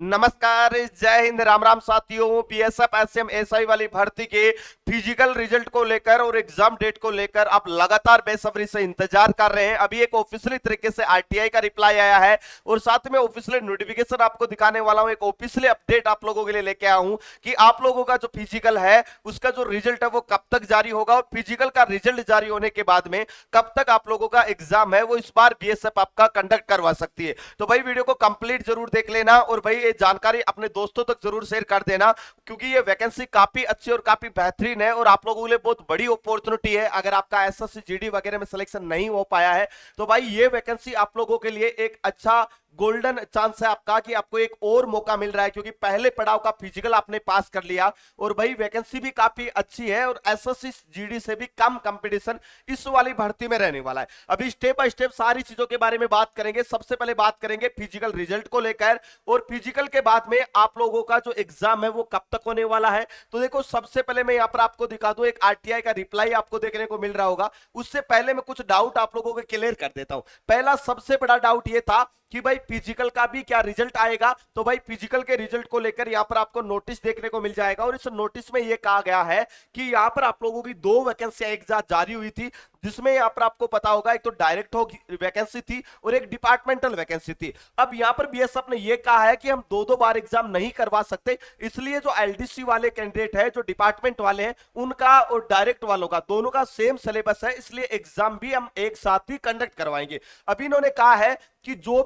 नमस्कार, जय हिंद, राम राम साथियों। बीएसएफ एसएम एसआई वाली भर्ती के फिजिकल रिजल्ट को लेकर और एग्जाम डेट को लेकर आप लगातार बेसब्री से इंतजार कर रहे हैं। अभी एक ऑफिशियली तरीके से आरटीआई का रिप्लाई आया है और साथ में ऑफिशियली नोटिफिकेशन आपको दिखाने वाला हूं। एक ऑफिशियली अपडेट आप लोगों के लिए लेके आया हूं कि आप लोगों का जो फिजिकल है उसका जो रिजल्ट है वो कब तक जारी होगा और फिजिकल का रिजल्ट जारी होने के बाद में कब तक आप लोगों का एग्जाम है वो इस बार बीएसएफ आपका कंडक्ट करवा सकती है। तो भाई वीडियो को कंप्लीट जरूर देख लेना और भाई ये जानकारी अपने दोस्तों तक जरूर शेयर कर देना, क्योंकि ये वैकेंसी काफी अच्छी और काफी बेहतरीन है और आप लोगों के लिए बहुत बड़ी अपॉर्चुनिटी है। अगर आपका एसएससी जीडी वगैरह में सिलेक्शन नहीं हो पाया है तो भाई ये वैकेंसी आप लोगों के लिए एक अच्छा गोल्डन चांस है आपका कि आपको एक और मौका मिल रहा है, क्योंकि पहले पड़ाव का फिजिकल आपने पास कर लिया और भाई वैकेंसी भी काफी अच्छी है और एसएससी जीडी से भी कम कंपटीशन इस वाली भर्ती में रहने वाला है। अभी स्टेप बाय स्टेप सारी चीजों के बारे में बात करेंगे। सबसे पहले बात करेंगे फिजिकल रिजल्ट को लेकर और फिजिकल के बाद में आप लोगों का जो एग्जाम है वो कब तक होने वाला है। तो देखो, सबसे पहले मैं यहां पर आपको दिखा दूं, एक आरटीआई का रिप्लाई आपको देखने को मिल रहा होगा। उससे पहले मैं कुछ डाउट आप लोगों को क्लियर कर देता हूं। पहला सबसे बड़ा डाउट ये था कि भाई फिजिकल का भी क्या रिजल्ट आएगा। तो भाई फिजिकल के रिजल्ट को लेकर यहां पर आपको नोटिस देखने को मिल जाएगा और इस नोटिस में यह कहा गया है कि यहां पर आप लोगों की दो वैकेंसियां एक साथ जारी हुई थी, जिसमें यहां पर आपको पता होगा एक तो डायरेक्ट वैकेंसी थी और एक डिपार्टमेंटल वैकेंसी थी। अब यहां पर बीएसएफ ने यह कहा है कि हम दो दो बार एग्जाम नहीं करवा सकते, इसलिए जो एलडीसी वाले कैंडिडेट है, जो डिपार्टमेंट वाले हैं, उनका और डायरेक्ट वालों का दोनों का सेम सिलेबस है, इसलिए एग्जाम भी हम एक साथ ही कंडक्ट करवाएंगे। अभी इन्होंने कहा है कि जो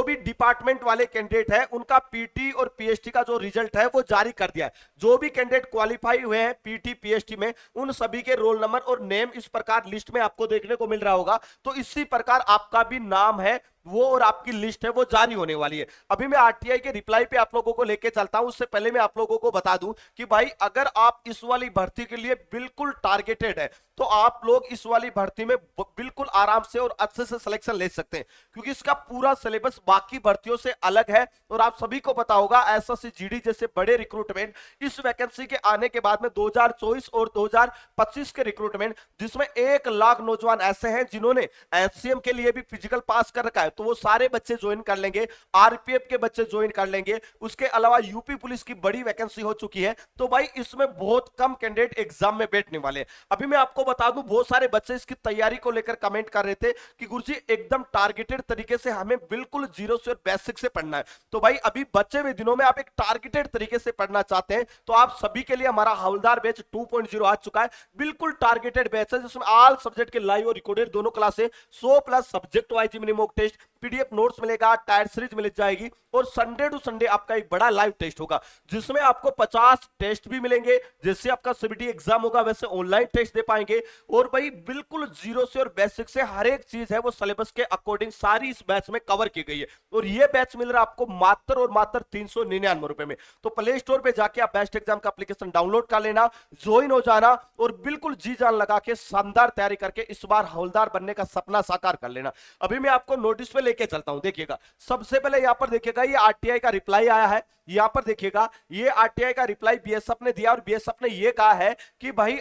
भी डिपार्टमेंट वाले कैंडिडेट है उनका पीटी और पीएचडी का जो रिजल्ट है वो जारी कर दिया है। जो भी कैंडिडेट क्वालिफाई हुए हैं पीटी पीएचडी में, उन सभी के रोल नंबर और नेम इस प्रकार लिस्ट में आपको देखने को मिल रहा होगा। तो इसी प्रकार आपका भी नाम है वो और आपकी लिस्ट है वो जारी होने वाली है। अभी मैं आरटीआई के रिप्लाई पे आप लोगों को लेके चलता हूं। उससे पहले मैं आप लोगों को बता दूं कि भाई अगर आप इस वाली भर्ती के लिए बिल्कुल टारगेटेड है तो आप लोग इस वाली भर्ती में बिल्कुल आराम से और अच्छे से सिलेक्शन ले सकते हैं, क्योंकि इसका पूरा सिलेबस बाकी भर्तियों से अलग है। और आप सभी को पता होगा एसएससी जीडी जैसे बड़े रिक्रूटमेंट इस वैकेंसी के आने के बाद में 2024 और 2025 के रिक्रूटमेंट, जिसमें 1 लाख नौजवान ऐसे हैं जिन्होंने एचसीएम के लिए भी फिजिकल पास कर रखा है, तो वो सारे बच्चे ज्वाइन कर लेंगे, आरपीएफ के बच्चे ज्वाइन कर लेंगे। उसके अलावा यूपी पुलिस की बड़ी वैकेंसी हो चुकी है, तो भाई इसमें बहुत कम कैंडिडेट एग्जाम में बैठने वाले हैं। अभी मैं आपको बता दूं, बहुत सारे बच्चे इसकी तैयारी को लेकर कमेंट कर रहे थे कि गुरुजी एकदम टारगेटेड तरीके से हमें बिल्कुल जीरो से और बेसिक से पढ़ना है। तो भाई अभी बचे हुए दिनों में आप एक टारगेटेड तरीके से पढ़ना चाहते हैं तो आप सभी के लिए हमारा हवलदार बैच 2.0 आ चुका है। बिल्कुल टारगेटेड बैच है जिसमें ऑल सब्जेक्ट के लाइव और रिकॉर्डेड दोनों क्लासें, 100+ subject wise mini mock test, PDF notes मिलेगा, टायर सीरीज मिल जाएगी और संडे टू संडे आपका एक बड़ा लाइव टेस्ट होगा जिसमें आपको 50 टेस्ट भी मिलेंगे। जैसे आपका सीबीटी एग्जाम होगा वैसे ऑनलाइन टेस्ट दे पाएंगे और भाई बिल्कुल जीरो से और बेसिक से हर एक चीज है वो सिलेबस के अकॉर्डिंग सारी इस बैच में कवर की गई है। और ये बैच मिल रहा है आपको मात्र और मात्र 399 रुपए में। तो प्ले स्टोर पे जाके आप बेस्ट एग्जाम का एप्लीकेशन डाउनलोड कर लेना, ज्वाइन हो जाना और बिल्कुल जी जान लगा के शानदार तैयारी करके इस बार हवलदार बनने का सपना साकार कर लेना। अभी मैं आपको नोटिस पे लेके चलता हूं, देखिएगा। सबसे पहले यहां पर देखिएगा ये आरटीआई का रिप्लाई आया है। यहां पर देखिएगा ये आरटीआई का रिप्लाई बीएसएफ ने दिया और बीएसएफ ने ये कहा है कि भाई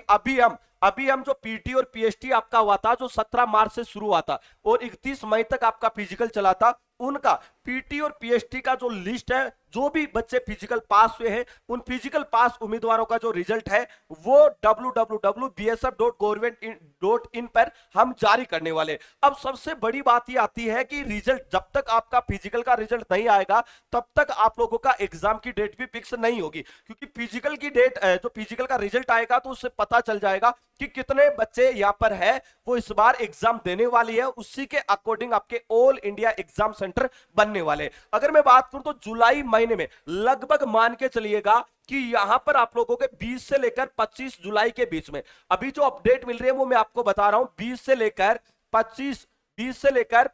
अभी हम जो पीटी और पीएचडी आपका हुआ था जो 17 मार्च से शुरू हुआ था और 31 मई तक आपका फिजिकल चला था, उनका पीटी और पीएचडी का जो लिस्ट है, जो भी बच्चे फिजिकल पास हुए हैं उन फिजिकल पास उम्मीदवारों का जो रिजल्ट है वो www.bsf.government.in पर हम जारी करने वाले। अब सबसे बड़ी बात ये आती है कि रिजल्ट जब तक आपका फिजिकल का रिजल्ट नहीं आएगा तब तक आप लोगों का एग्जाम की डेट भी फिक्स नहीं होगी, क्योंकि फिजिकल की डेट जो फिजिकल का रिजल्ट आएगा तो उससे पता चल जाएगा कि कितने बच्चे यहां पर है वो इस बार एग्जाम देने वाली है। उसी के अकॉर्डिंग आपके ऑल इंडिया एग्जाम सेंटर बनने वाले। अगर मैं बात करूं तो जुलाई महीने में लगभग मान के चलिएगा कि यहां पर आप लोगों के 20 से लेकर 25 जुलाई के बीच में, अभी जो अपडेट मिल रही है वो मैं आपको बता रहा हूं, 20 से लेकर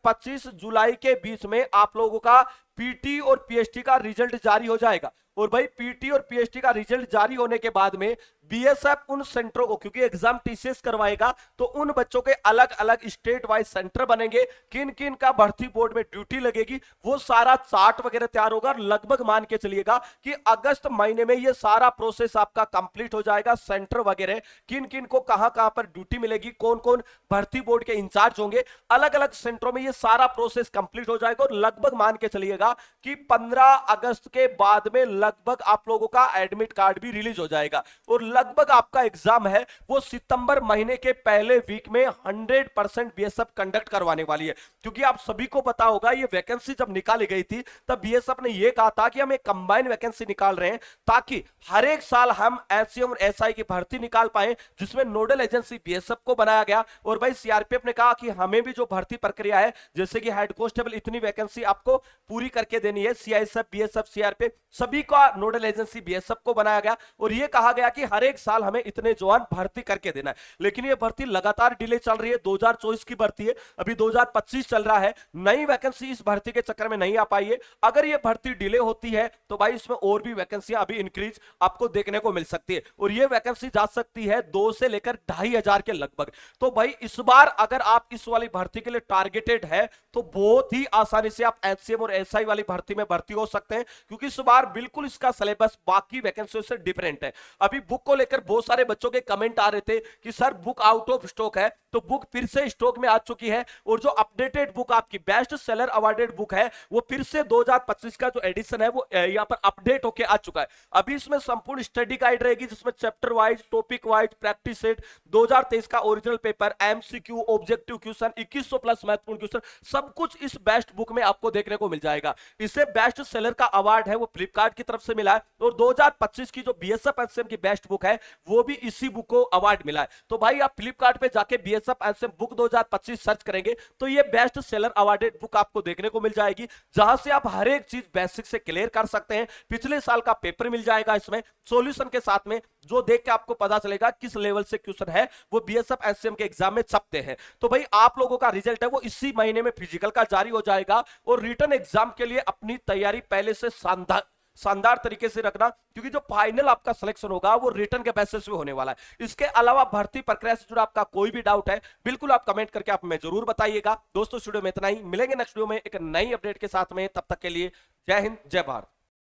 25 जुलाई के बीच में आप लोगों का पीटी और पीएचडी का रिजल्ट जारी हो जाएगा। और भाई पीटी और पीएचडी का रिजल्ट जारी होने के बाद में बीएसएफ उन सेंटरों को, क्योंकि एग्जाम टीसीएस करवाएगा, तो उन बच्चों के अलग अलग स्टेट वाइज सेंटर बनेंगे, किन किन का भर्ती बोर्ड में ड्यूटी लगेगी, वो सारा चार्ट वगैरह तैयार होगा। लगभग मान के चलिएगा कि अगस्त महीने में ये सारा प्रोसेस आपका कंप्लीट हो जाएगा। सेंटर वगैरह, किन किन को कहां कहां पर ड्यूटी मिलेगी, कौन कौन भर्ती बोर्ड के इंचार्ज होंगे, अलग अलग सेंटरों में ये सारा प्रोसेस कंप्लीट हो जाएगा। और लगभग मान के चलिएगा कि 15 अगस्त के बाद में लगभग आप लोगों का एडमिट कार्ड भी रिलीज हो जाएगा। और लगभग आपका एग्जाम है वो सितंबर महीने के पहले वीक में 100% बीएसएफ कंडक्ट करवाने वाली है। क्योंकि आप सभी को पता होगा, ये वैकेंसी जब निकाली गई थी तब बीएसएफ ने ये कहा था कि हम एक कंबाइन वैकेंसी निकाल रहे हैं ताकि हर एक साल हम एचसीएम और एसआई की भर्ती निकाल पाए, जिसमें नोडल एजेंसी बीएसएफ को बनाया गया। और भाई सीआरपीएफ ने कहा कि हमें भी जो भर्ती प्रक्रिया है, जैसे कि हेड कांस्टेबल इतनी वैकेंसी आपको पूरी करके देनी है, सीआईएसएफ, बीएसएफ, सीआरपीएफ सभी का नोडल एजेंसी बीएसएफ को बनाया गया। और यह कहा गया कि हर एक साल हमें इतने जवान भर्ती करके देना है। लेकिन यह भर्ती लगातार डिले चल रही है। 2024 की भर्ती है, अभी 2025 चल रहा है, नई वैकेंसी इस भर्ती के चक्कर में नहीं आ पाई है। अगर यह भर्ती डिले होती है तो भाई इसमें और भी वैकेंसियां अभी इंक्रीज आपको देखने को मिल सकती है। और यह वैकेंसी जा सकती है 2 से लेकर 2,500 के लगभग। तो भाई इस बार अगर आप इस वाली भर्ती के लिए टारगेटेड है तो बहुत ही आसानी से आप एचसीएम और एसआई वाली भर्ती में भर्ती हो सकते हैं, क्योंकि इस बार बिल्कुल इसका सिलेबस बाकी वैकेंसियों से डिफरेंट है। अभी बुक को लेकर बहुत सारे बच्चों के कमेंट आ रहे थे कि sir book out of stock है, तो बुक फिर से स्टॉक में आ चुकी है। और जो अपडेटेड बुक आपकी बेस्ट सेलर अवार्डेड बुक है वो फिर से 2025 का जो एडिशन है वो यहां पर अपडेट होकर आ चुका है। अभी इसमें संपूर्ण स्टडी गाइड रहेगी, जिसमें chapter wise, topic wise, practice set, 2023 का original paper, MCQ, objective question, 2100 plus महत्वपूर्ण क्वेश्चन, सब कुछ इस बेस्ट बुक में आपको देखने को मिल जाएगा। इसे बेस्ट सेलर का अवार्ड है वो फ्लिपकार्ट की तरफ से मिला है। और 2025 की जो बीएसएफ एचसीएम की बेस्ट बुक है वो भी इसी बुक को अवार्ड मिला है। तो भाई आप फ्लिपकार्ट पे जाके बीएसएफ एचसीएम बुक 2025 सर्च करेंगे तो ये बेस्ट सेलर अवार्डेड बुक आपको देखने को मिल जाएगी, जहां से आप हर एक चीज बेसिक से क्लियर कर सकते हैं। पिछले साल का पेपर मिल जाएगा इसमें सॉल्यूशन के साथ में, जो देख के आपको पता चलेगा किस लेवल से क्वेश्चन है वो बीएसएफ एचसीएम के एग्जाम में छपते हैं। तो भाई आप लोगों का रिजल्ट है वो इसी महीने में फिजिकल का जारी हो जाएगा। और रिटन एग्जाम के लिए अपनी तैयारी पहले से शानदार तरीके से रखना, क्योंकि जो फाइनल आपका सिलेक्शन होगा वो रिटर्न के बेसिस पे होने वाला है। इसके अलावा भर्ती प्रक्रिया से जुड़ा आपका कोई भी डाउट है बिल्कुल आप कमेंट करके आप हमें जरूर बताइएगा। दोस्तों वीडियो में इतना ही, मिलेंगे नेक्स्ट वीडियो में एक नई अपडेट के साथ में, तब तक के लिए जय हिंद, जय भारत।